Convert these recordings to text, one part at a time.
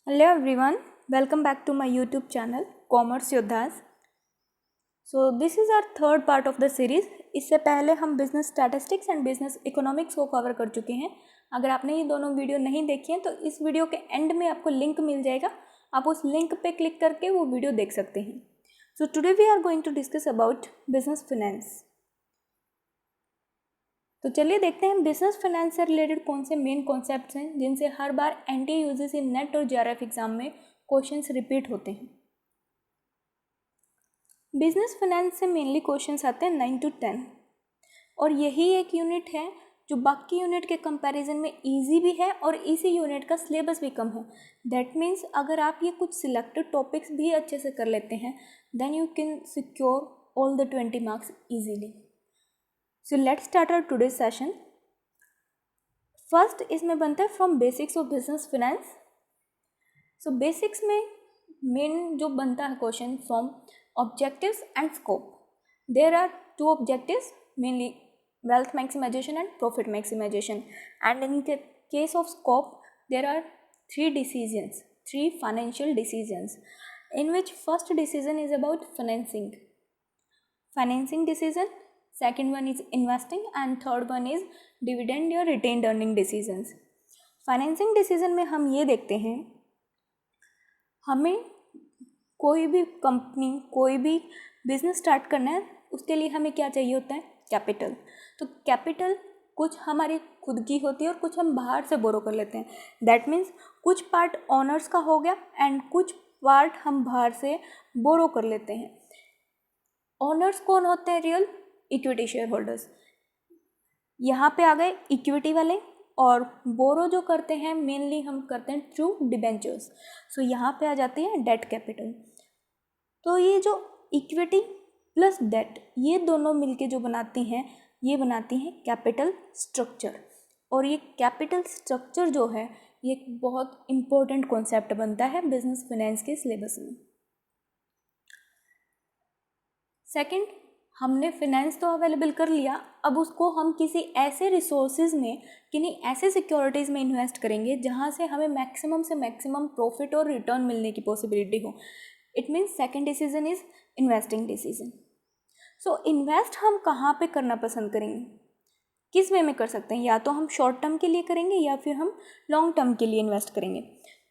Hello everyone, welcome back to my YouTube channel Commerce Yodhas. So this is our third part of the series. इससे पहले हम business statistics and business economics को cover कर चुके हैं. अगर आपने ये दोनों वीडियो नहीं देखी हैं तो इस वीडियो के एंड में आपको लिंक मिल जाएगा. आप उस लिंक पे क्लिक करके वो वीडियो देख सकते हैं. So today we are going to discuss about business finance. तो चलिए देखते हैं बिजनेस फाइनेंस से रिलेटेड कौन से मेन कॉन्सेप्ट्स हैं जिनसे हर बार एनटीए यूजीसी नेट और जेआरएफ एग्जाम में क्वेश्चंस रिपीट होते हैं. बिजनेस फाइनेंस से मेनली क्वेश्चंस आते हैं 9 to 10 और यही एक यूनिट है जो बाकी यूनिट के कंपैरिजन में इजी भी है और इसी यूनिट का सिलेबस भी कम है. दैट मीन्स अगर आप ये कुछ सिलेक्टेड टॉपिक्स भी अच्छे से कर लेते हैं then you can secure all the 20 marks easily. So let's start our today session. First इसमें बनता है from basics of business finance. So basics में मेन जो बनता है question from objectives and scope. There are two objectives mainly wealth maximization and profit maximization, and in the case of scope there are three financial decisions, in which first decision is about financing decision, second one is investing, and third one is dividend या retained earning decisions. Financing decision में हम ये देखते हैं हमें कोई भी company कोई भी बिजनेस स्टार्ट करना है उसके लिए हमें क्या चाहिए होता है कैपिटल. तो कैपिटल कुछ हमारी खुद की होती है और कुछ हम बाहर से बोरो कर लेते हैं. दैट मीन्स कुछ पार्ट ऑनर्स का हो गया एंड कुछ पार्ट हम बाहर से बोरो कर लेते हैं. ऑनर्स कौन होते हैं? Real equity share holders. यहाँ पे आ गए इक्विटी वाले. और बोरो जो करते हैं मेनली हम करते हैं थ्रू डिबेंचर्स. सो यहाँ पे आ जाती है डेट कैपिटल. तो ये जो इक्विटी प्लस डेट ये दोनों मिलके जो बनाती हैं ये बनाती हैं कैपिटल स्ट्रक्चर. और ये कैपिटल स्ट्रक्चर जो है ये एक बहुत इम्पोर्टेंट कॉन्सेप्ट बनता है बिजनेस फाइनेंस के सिलेबस में. सेकंड, हमने फाइनेंस तो अवेलेबल कर लिया, अब उसको हम किसी ऐसे रिसोर्सेज में किन्हीं ऐसे सिक्योरिटीज़ में इन्वेस्ट करेंगे जहाँ से हमें मैक्सिमम से मैक्सिमम प्रॉफिट और रिटर्न मिलने की पॉसिबिलिटी हो. It means second decision is investing decision. So invest हम कहाँ पे करना पसंद करेंगे, किस वे में कर सकते हैं? या तो हम शॉर्ट टर्म के लिए करेंगे या फिर हम लॉन्ग टर्म के लिए इन्वेस्ट करेंगे.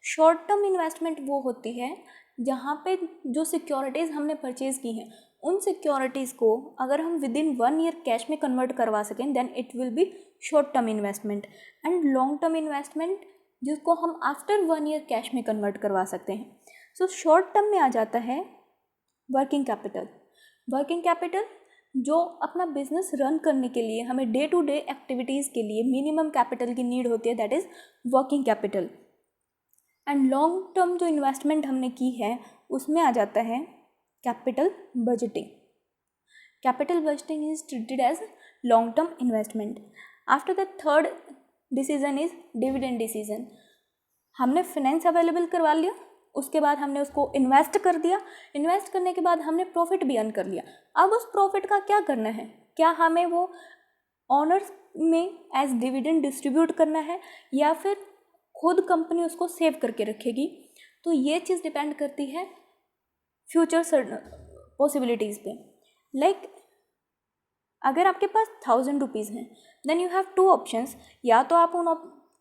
शॉर्ट टर्म इन्वेस्टमेंट वो होती है जहाँ पे जो सिक्योरिटीज़ हमने परचेज़ की हैं उन सिक्योरिटीज़ को अगर हम विद इन 1 ईयर कैश में कन्वर्ट करवा सकें then it will be short term investment. And long term investment जिसको हम आफ्टर 1 ईयर कैश में कन्वर्ट करवा सकते हैं. सो शॉर्ट टर्म में आ जाता है वर्किंग कैपिटल. वर्किंग कैपिटल जो अपना बिजनेस रन करने के लिए हमें डे टू डे एक्टिविटीज़ के लिए मिनिमम कैपिटल की नीड होती है, that is working capital. And long term जो इन्वेस्टमेंट हमने की है उसमें आ जाता है capital budgeting. Capital budgeting is treated as long term investment. After the third decision is dividend decision. हमने फाइनेंस अवेलेबल करवा लिया, उसके बाद हमने उसको इन्वेस्ट कर दिया. इन्वेस्ट करने के बाद हमने प्रॉफिट भी अर्न कर लिया. अब उस प्रॉफिट का क्या करना है? क्या हमें वो ऑनर्स में एज डिविडेंड डिस्ट्रीब्यूट करना है या फिर खुद कंपनी उसको सेव करके रखेगी? तो ये चीज़ डिपेंड करती है फ्यूचर पॉसिबिलिटीज़ पे. लाइक अगर आपके पास 1000 रुपीज़ हैं देन यू हैव 2 ऑप्शंस. या तो आप उन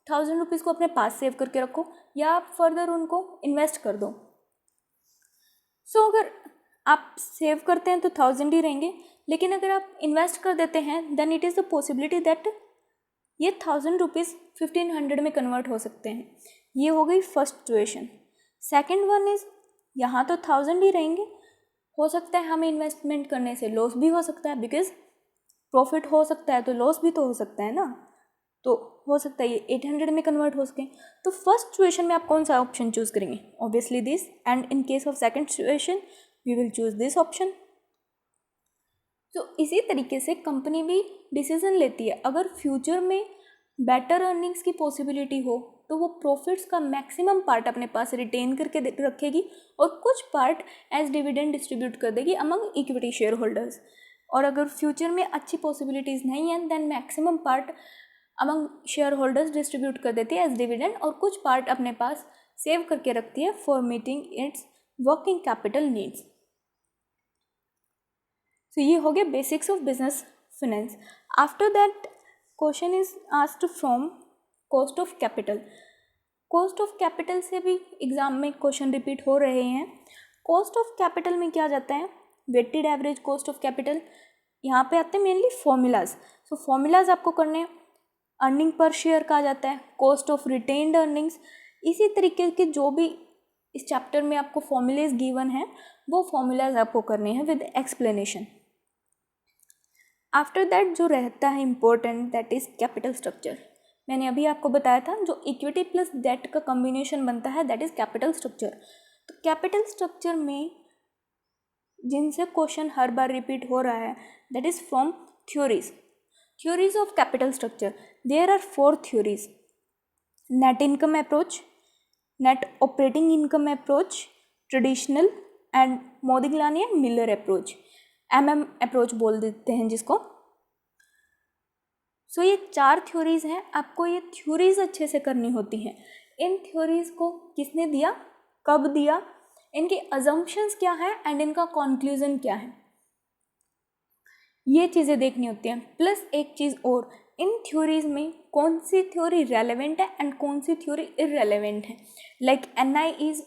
1000 रुपीज़ को अपने पास सेव करके रखो या आप फर्दर उनको इन्वेस्ट कर दो. सो अगर आप सेव करते हैं तो 1000 ही रहेंगे, लेकिन अगर आप इन्वेस्ट कर देते हैं then it is the possibility that ये 1000 रुपीज़ 1500 में कन्वर्ट हो सकते हैं. ये हो गई first situation. Second one is यहाँ तो 1000 ही रहेंगे, हो सकता है हमें इन्वेस्टमेंट करने से लॉस भी हो सकता है बिकॉज प्रॉफिट हो सकता है तो लॉस भी तो हो सकता है ना. तो हो सकता है ये 800 में कन्वर्ट हो सके. तो फर्स्ट सिचुएशन में आप कौन सा ऑप्शन चूज़ करेंगे? Obviously this. And in case of second situation we will choose this option. तो इसी तरीके से कंपनी भी डिसीजन लेती है. अगर फ्यूचर में बेटर अर्निंग्स की पॉसिबिलिटी हो तो वो प्रॉफिट्स का मैक्सिमम पार्ट अपने पास रिटेन करके रखेगी और कुछ पार्ट एज डिविडेंड डिस्ट्रीब्यूट कर देगी अमंग इक्विटी शेयर होल्डर्स. और अगर फ्यूचर में अच्छी पॉसिबिलिटीज़ नहीं हैं then maximum part among share holders distribute कर देती है एज डिविडेंड और कुछ पार्ट अपने पास सेव करके रखती है for meeting it's working capital needs. तो ये हो गया basics of business finance. After that question is asked from cost of capital. Cost of capital से भी एग्जाम में क्वेश्चन रिपीट हो रहे हैं। कॉस्ट ऑफ कैपिटल में क्या जाता है, weighted average cost of capital. यहाँ पे आते हैं मेनली फॉर्मूलाज। सो फॉर्मूलाज आपको करने हैं। अर्निंग पर शेयर कहा जाता है, कॉस्ट ऑफ रिटेन्ड अर्निंग्स। इसी तरीके के जो भी इस चैप्टर में आपको फॉर्मूलेज गिवन है वो फॉर्मूलाज आपको करने हैं विद एक्सप्लेनेशन। आफ्टर दैट जो रहता है important, that is capital structure. मैंने अभी आपको बताया था जो इक्विटी प्लस डेट का कॉम्बिनेशन बनता है दैट इज़ कैपिटल स्ट्रक्चर। तो कैपिटल स्ट्रक्चर में जिनसे क्वेश्चन हर बार रिपीट हो रहा है that is from theories of capital structure. There are 4 theories: net income approach, net operating income approach, traditional and Modigliani and Miller approach, MM approach बोल देते हैं जिसको। सो ये 4 थ्योरीज हैं। आपको ये थ्योरीज अच्छे से करनी होती हैं। इन थ्योरीज को किसने दिया, कब दिया, इनके अजम्पशंस क्या हैं एंड इनका कंक्लूजन क्या है, ये चीज़ें देखनी होती हैं। प्लस एक चीज़ और, इन थ्योरीज में कौन सी थ्योरी रेलेवेंट है एंड कौन सी थ्योरी इररेलेवेंट है। Like NI is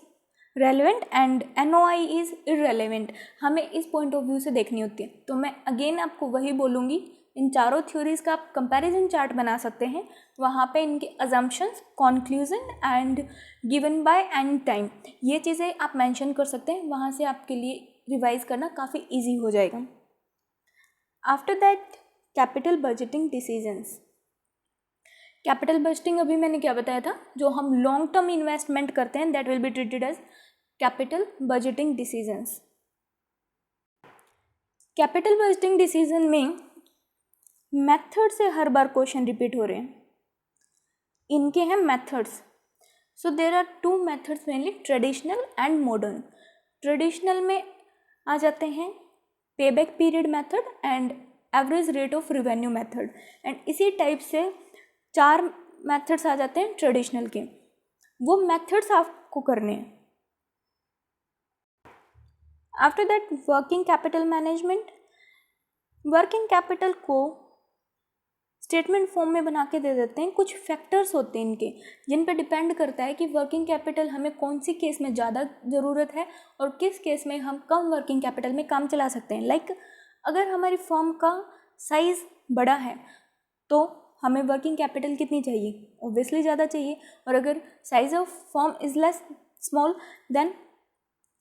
relevant and NOI is irrelevant, हमें इस पॉइंट ऑफ व्यू से देखनी होती है। तो मैं अगेन आपको वही बोलूँगी, इन चारों थ्योरीज़ का आप कंपैरिजन चार्ट बना सकते हैं। वहाँ पे इनके assumptions, conclusion and given by and time, ये चीज़ें आप मेंशन कर सकते हैं। वहाँ से आपके लिए रिवाइज करना काफ़ी इजी हो जाएगा। After that capital budgeting decisions. Capital budgeting अभी मैंने क्या बताया था, जो हम लॉन्ग टर्म इन्वेस्टमेंट करते हैं that will be treated as capital budgeting decisions. Capital budgeting decision में मेथड से हर बार क्वेश्चन रिपीट हो रहे हैं। इनके हैं methods. So there are 2 methods mainly, traditional and modern. Traditional में आ जाते हैं payback period method and average rate of revenue method. And इसी टाइप से 4 मेथड्स आ जाते हैं ट्रेडिशनल के। वो मेथड्स आपको करने हैं। After that working capital management. Working capital को स्टेटमेंट फॉर्म में बना के दे देते हैं। कुछ फैक्टर्स होते हैं इनके जिन पे डिपेंड करता है कि वर्किंग कैपिटल हमें कौन सी केस में ज़्यादा ज़रूरत है और किस केस में हम कम वर्किंग कैपिटल में काम चला सकते हैं। लाइक अगर हमारी फर्म का साइज़ बड़ा है तो हमें वर्किंग कैपिटल कितनी चाहिए, ऑब्वियसली ज़्यादा चाहिए। और अगर size of firm is less small then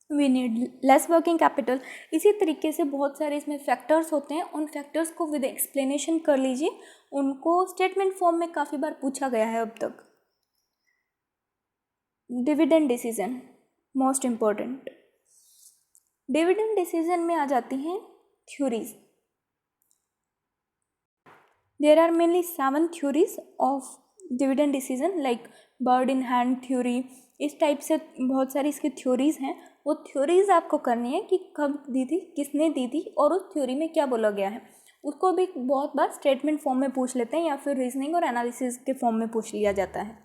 we need less working capital. इसी तरीके से बहुत सारे इसमें फैक्टर्स होते हैं, उन फैक्टर्स को विद एक्सप्लेनेशन कर लीजिए। उनको स्टेटमेंट फॉर्म में काफ़ी बार पूछा गया है अब तक। Dividend decision most important. Dividend decision में आ जाती हैं theories. There are mainly 7 theories of dividend decision, like bird in hand theory. इस टाइप से बहुत सारी इसकी थ्योरीज हैं। वो थ्योरीज आपको करनी है कि कब दी थी, किसने दी थी और उस थ्योरी में क्या बोला गया है। उसको भी बहुत बार स्टेटमेंट फॉर्म में पूछ लेते हैं या फिर रीजनिंग और एनालिसिस के फॉर्म में पूछ लिया जाता है।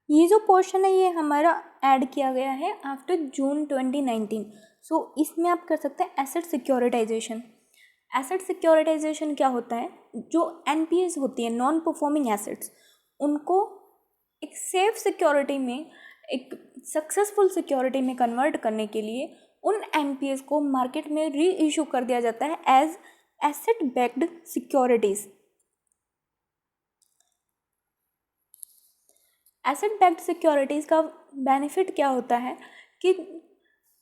ये जो पोर्शन है ये हमारा ऐड किया गया है आफ्टर जून 2019। सो इसमें आप कर सकते हैं एसेट सिक्योरिटाइजेशन। एसेट सिक्योरिटाइजेशन क्या होता है, जो NPAs होती है, नॉन परफॉर्मिंग एसेट्स, उनको एक सेफ सिक्योरिटी में, एक सक्सेसफुल सिक्योरिटी में कन्वर्ट करने के लिए उन NPAs को मार्केट में री इशू कर दिया जाता है as asset backed securities. Asset backed securities का बेनिफिट क्या होता है कि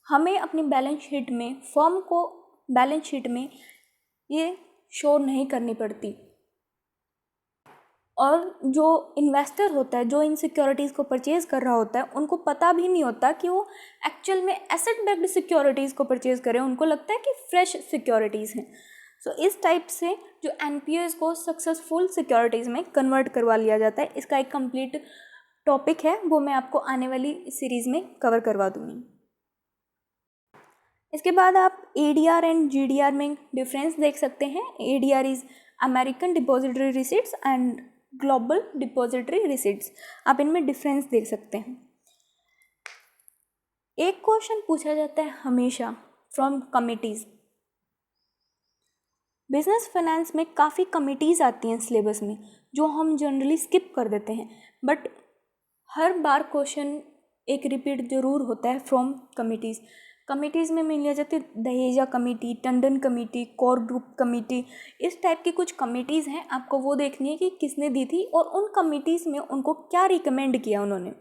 हमें अपनी बैलेंस शीट में, फर्म को बैलेंस शीट में ये शो नहीं करनी पड़ती। और जो इन्वेस्टर होता है, जो इन सिक्योरिटीज़ को परचेज़ कर रहा होता है, उनको पता भी नहीं होता कि वो एक्चुअल में एसेट बैक्ड सिक्योरिटीज़ को परचेज़ करें। उनको लगता है कि फ्रेश सिक्योरिटीज़ हैं। सो इस टाइप से जो NPAs को सक्सेसफुल सिक्योरिटीज़ में कन्वर्ट करवा लिया जाता है। इसका एक कंप्लीट टॉपिक है, वो मैं आपको आने वाली सीरीज़ में कवर करवा दूँगी। इसके बाद आप ADR एंड GDR में डिफरेंस देख सकते हैं। ADR is American depository receipts and global depository receipts. आप इनमें डिफरेंस देख सकते हैं। एक क्वेश्चन पूछा जाता है हमेशा फ्रॉम कमिटीज़। बिजनेस फाइनेंस में काफ़ी कमिटीज़ आती हैं सिलेबस में जो हम जनरली स्किप कर देते हैं, बट हर बार क्वेश्चन एक रिपीट ज़रूर होता है फ्रॉम कमिटीज़। कमिटीज़ में लिया जाती है Dahejia committee, Tandon committee, core group committee, इस टाइप की कुछ कमिटीज़ हैं। आपको वो देखनी है कि किसने दी थी और उन कमिटीज़ में उनको क्या रिकमेंड किया उन्होंने,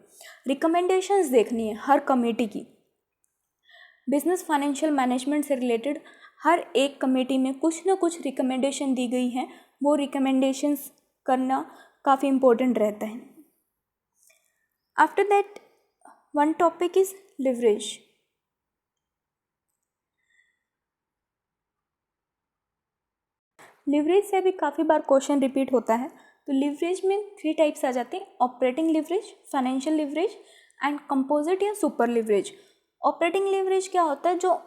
रिकमेंडेशंस देखनी है हर कमेटी की। बिजनेस फाइनेंशियल मैनेजमेंट से रिलेटेड हर एक कमेटी में कुछ ना कुछ रिकमेंडेशन दी गई हैं, वो रिकमेंडेशंस करना काफ़ी इम्पोर्टेंट रहता है। After that one topic is leverage. Leverage से भी काफ़ी बार क्वेश्चन रिपीट होता है। तो लिवरेज में 3 टाइप्स आ जाते हैं, operating leverage, financial leverage and composite या सुपर लिवरेज। ऑपरेटिंग लिवरेज क्या होता है, जो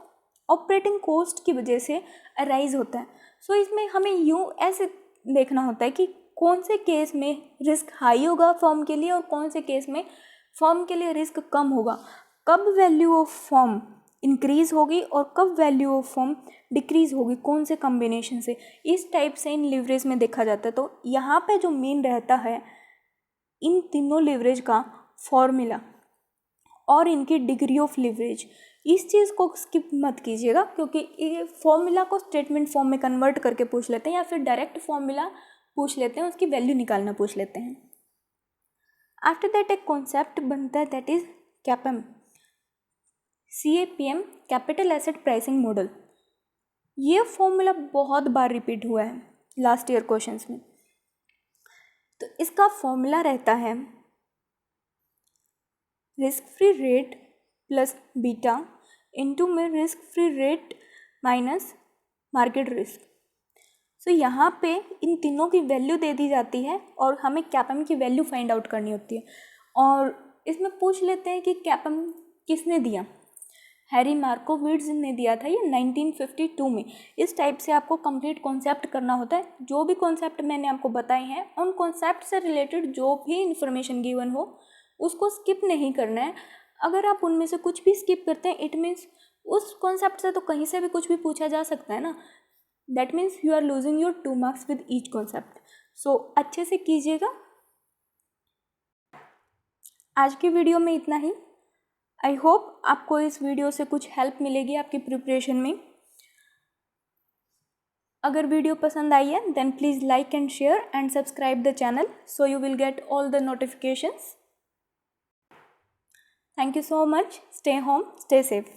ऑपरेटिंग कॉस्ट की वजह से अराइज होता है। सो इसमें हमें यूँ ऐसे देखना होता है कि कौन से केस में रिस्क हाई होगा फर्म के लिए और कौन से केस में फर्म के लिए रिस्क कम होगा, कब वैल्यू ऑफ फर्म इंक्रीज़ होगी और कब वैल्यू ऑफ फर्म डिक्रीज़ होगी, कौन से कम्बिनेशन से, इस टाइप से इन लिवरेज में देखा जाता है। तो यहाँ पे जो मेन रहता है इन तीनों लिवरेज का फॉर्मूला और इनकी डिग्री ऑफ लिवरेज। इस चीज़ को स्किप मत कीजिएगा, क्योंकि ये फॉर्मूला को स्टेटमेंट फॉर्म में कन्वर्ट करके पूछ लेते हैं या फिर डायरेक्ट फॉर्मूला पूछ लेते हैं, उसकी वैल्यू निकालना पूछ लेते हैं। आफ्टर दैट एक कॉन्सेप्ट बनता है that is कैपम, CAPM, capital asset pricing model. ये फॉर्मूला बहुत बार रिपीट हुआ है लास्ट ईयर क्वेश्चंस में। तो इसका फॉर्मूला रहता है risk free rate plus beta into में risk free rate minus market risk. So यहाँ पे इन तीनों की वैल्यू दे दी जाती है और हमें कैपम की वैल्यू फाइंड आउट करनी होती है। और इसमें पूछ लेते हैं कि कैपम किसने दिया, हैरी मार्कोविट्ज़ ने दिया था ये 1952 में। इस टाइप से आपको कंप्लीट कॉन्सेप्ट करना होता है। जो भी कॉन्सेप्ट मैंने आपको बताए हैं उन कॉन्सेप्ट से रिलेटेड जो भी इन्फॉर्मेशन गिवन हो उसको स्किप नहीं करना है। अगर आप उनमें से कुछ भी स्किप करते हैं इट मीन्स उस कॉन्सेप्ट से तो कहीं से भी कुछ भी पूछा जा सकता है ना, that means you are losing your 2 marks with each concept. So अच्छे से कीजिएगा। आज की वीडियो में इतना ही। आई होप आपको इस वीडियो से कुछ हेल्प मिलेगी आपकी प्रिपरेशन में। अगर वीडियो पसंद आई है then please like and share and subscribe the channel so you will get all the notifications. Thank you so much. Stay home, stay safe.